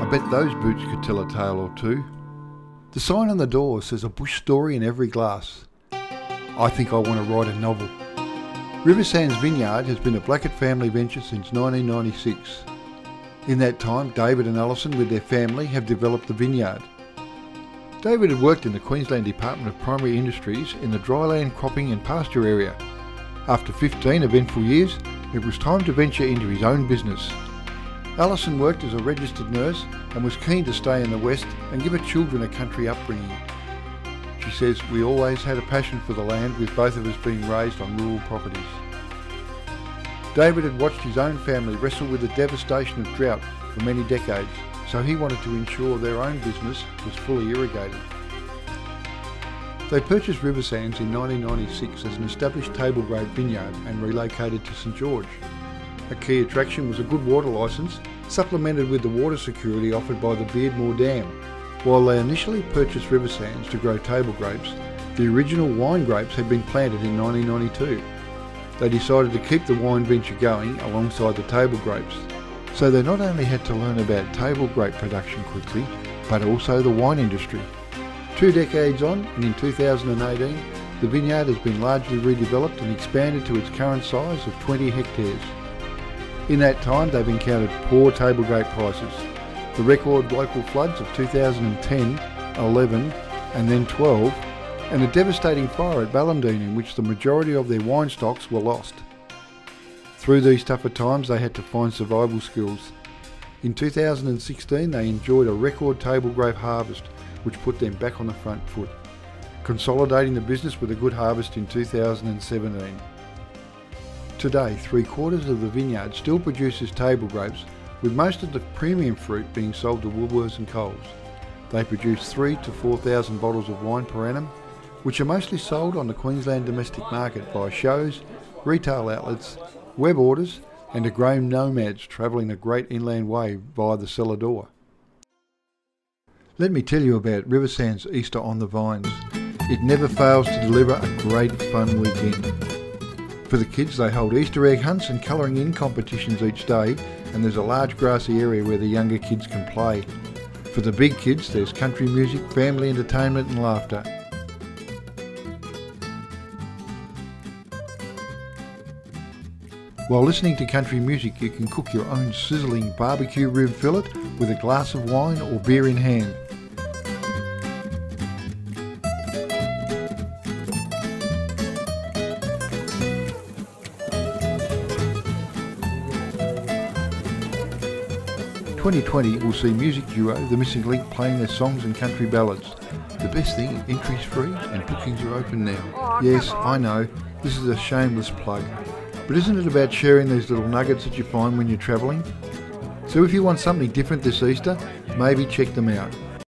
bet those boots could tell a tale or two. The sign on the door says a bush story in every glass. I think I want to write a novel. Riversands Vineyard has been a Blackett family venture since 1996. In that time, David and Alison with their family have developed the vineyard. David had worked in the Queensland Department of Primary Industries in the dryland cropping and pasture area. After 15 eventful years, it was time to venture into his own business. Alison worked as a registered nurse and was keen to stay in the West and give her children a country upbringing. She says, "We always had a passion for the land, with both of us being raised on rural properties." David had watched his own family wrestle with the devastation of drought for many decades, so he wanted to ensure their own business was fully irrigated. They purchased Riversands in 1996 as an established table grape vineyard and relocated to St George. A key attraction was a good water licence, supplemented with the water security offered by the Beardmore Dam. While they initially purchased Riversands to grow table grapes, the original wine grapes had been planted in 1992. They decided to keep the wine venture going alongside the table grapes. So they not only had to learn about table grape production quickly, but also the wine industry. 2 decades on, and in 2018, the vineyard has been largely redeveloped and expanded to its current size of 20 hectares. In that time, they've encountered poor table grape prices, the record local floods of 2010, 11 and then 12, and a devastating fire at Ballindine in which the majority of their wine stocks were lost. Through these tougher times, they had to find survival skills. In 2016, they enjoyed a record table grape harvest, which put them back on the front foot, consolidating the business with a good harvest in 2017. Today, 3/4 of the vineyard still produces table grapes, with most of the premium fruit being sold to Woolworths and Coles. They produce 3,000 to 4,000 bottles of wine per annum, which are mostly sold on the Queensland domestic market via shows, retail outlets, web orders, and to grain nomads travelling the Great Inland Way via the cellar door. Let me tell you about Riversands Easter on the Vines. It never fails to deliver a great fun weekend. For the kids, they hold Easter egg hunts and colouring in competitions each day, and there's a large grassy area where the younger kids can play. For the big kids, there's country music, family entertainment and laughter. While listening to country music, you can cook your own sizzling barbecue rib fillet with a glass of wine or beer in hand. In 2020 will see music duo The Missing Link playing their songs and country ballads. The best thing, entry's free and bookings are open now. Yes, I know, this is a shameless plug, but isn't it about sharing these little nuggets that you find when you're travelling? So if you want something different this Easter, maybe check them out.